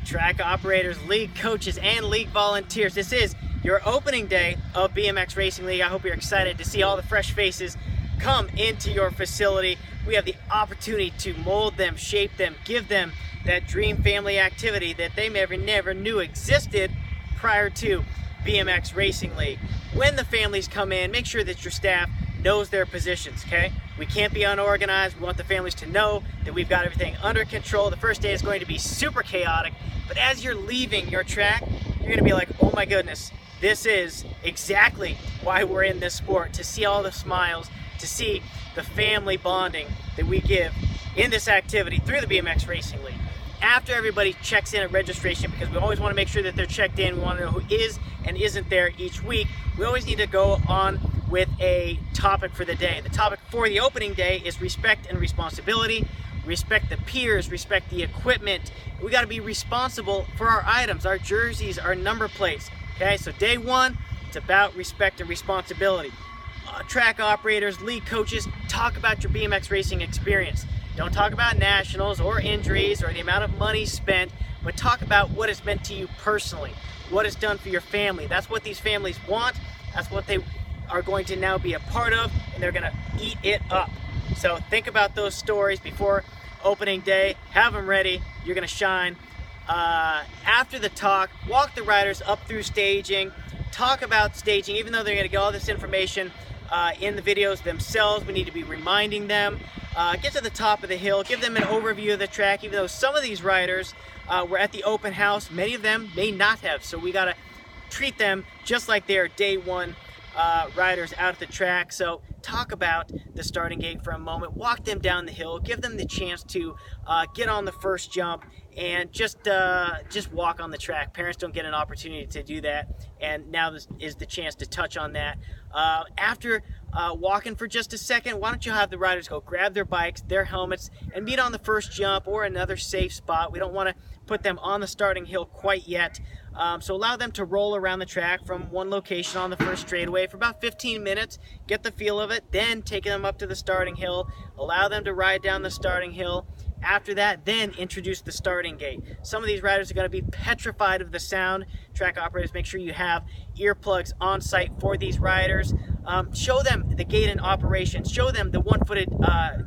track operators, league coaches, and league volunteers. This is your opening day of BMX Racing League. I hope you're excited to see all the fresh faces come into your facility. We have the opportunity to mold them, shape them, give them that dream family activity that they never knew existed prior to BMX Racing League. When the families come in, make sure that your staff knows their positions, okay? We can't be unorganized. We want the families to know that we've got everything under control. The first day is going to be super chaotic, but as you're leaving your track, you're gonna be like, oh my goodness, this is exactly why we're in this sport, to see all the smiles, to see the family bonding that we give in this activity through the BMX Racing League. After everybody checks in at registration, because we always want to make sure that they're checked in, we want to know who is and isn't there each week, we always need to go on with a topic for the day. The topic for the opening day is respect and responsibility. Respect the peers, respect the equipment. We got to be responsible for our items, our jerseys, our number plates. Okay, so day one, it's about respect and responsibility. Track operators, league coaches, talk about your BMX racing experience. Don't talk about nationals or injuries or the amount of money spent, but talk about what it's meant to you personally, what it's done for your family. That's what these families want. That's what they are going to now be a part of, and they're going to eat it up. So think about those stories before opening day. Have them ready. You're going to shine. After the talk, walk the riders up through staging. Talk about staging, even though they're going to get all this information in the videos themselves. We need to be reminding them. Get to the top of the hill, give them an overview of the track, even though some of these riders were at the open house, many of them may not have, so we got to treat them just like they're day one riders out at the track. So talk about the starting gate for a moment, walk them down the hill, give them the chance to get on the first jump and just walk on the track. Parents don't get an opportunity to do that, and now this is the chance to touch on that. After walking for just a second, why don't you have the riders go grab their bikes, their helmets, and meet on the first jump or another safe spot. We don't want to put them on the starting hill quite yet. So allow them to roll around the track from one location on the first straightaway for about 15 minutes, get the feel of it, then taking them up to the starting hill, allow them to ride down the starting hill. After that, then introduce the starting gate. Some of these riders are going to be petrified of the sound. Track operators, make sure you have earplugs on site for these riders. Show them the gate in operation. Show them the one-footed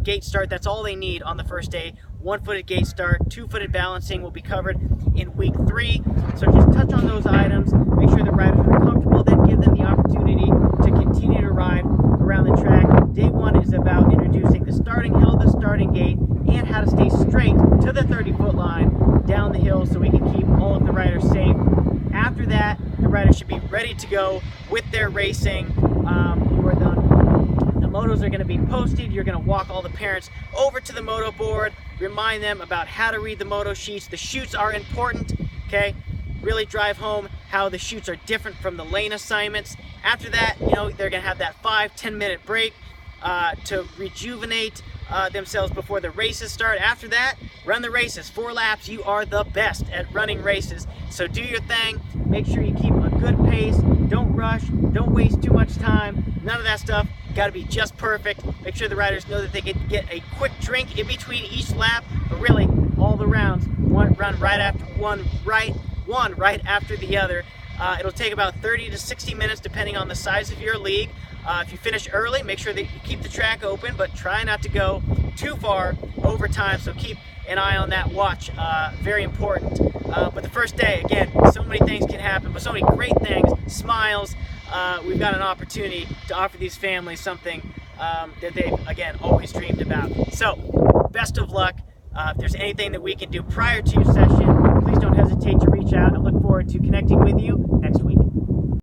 gate start. That's all they need on the first day. One-footed gate start, two-footed balancing will be covered in week 3. So just touch on those items. Make sure the riders are comfortable. Then give them the opportunity to continue to ride around the track. Day 1 is about introducing the starting hill, the starting gate, and how to stay straight to the 30-foot line down the hill so we can keep all of the riders safe. After that, the riders should be ready to go with their racing. The motos are going to be posted. You're going to walk all the parents over to the moto board, remind them about how to read the moto sheets. The chutes are important, okay? Really drive home how the chutes are different from the lane assignments. After that, they're going to have that 5-10 minute break to rejuvenate themselves before the races start. After that, run the races. 4 laps. You are the best at running races. So do your thing. Make sure you keep a good pace. Don't rush. Don't waste too much time. None of that stuff. Got to be just perfect. Make sure the riders know that they can get a quick drink in between each lap, but really all the rounds, one right after the other. It'll take about 30 to 60 minutes depending on the size of your league. If you finish early, make sure that you keep the track open, but try not to go too far over time, so keep an eye on that watch. Very important. But the first day, again, so many things can happen, but so many great things, smiles. We've got an opportunity to offer these families something that they've, again, always dreamed about. So, best of luck. If there's anything that we can do prior to your session, please don't hesitate to reach out. I look forward to connecting with you next week.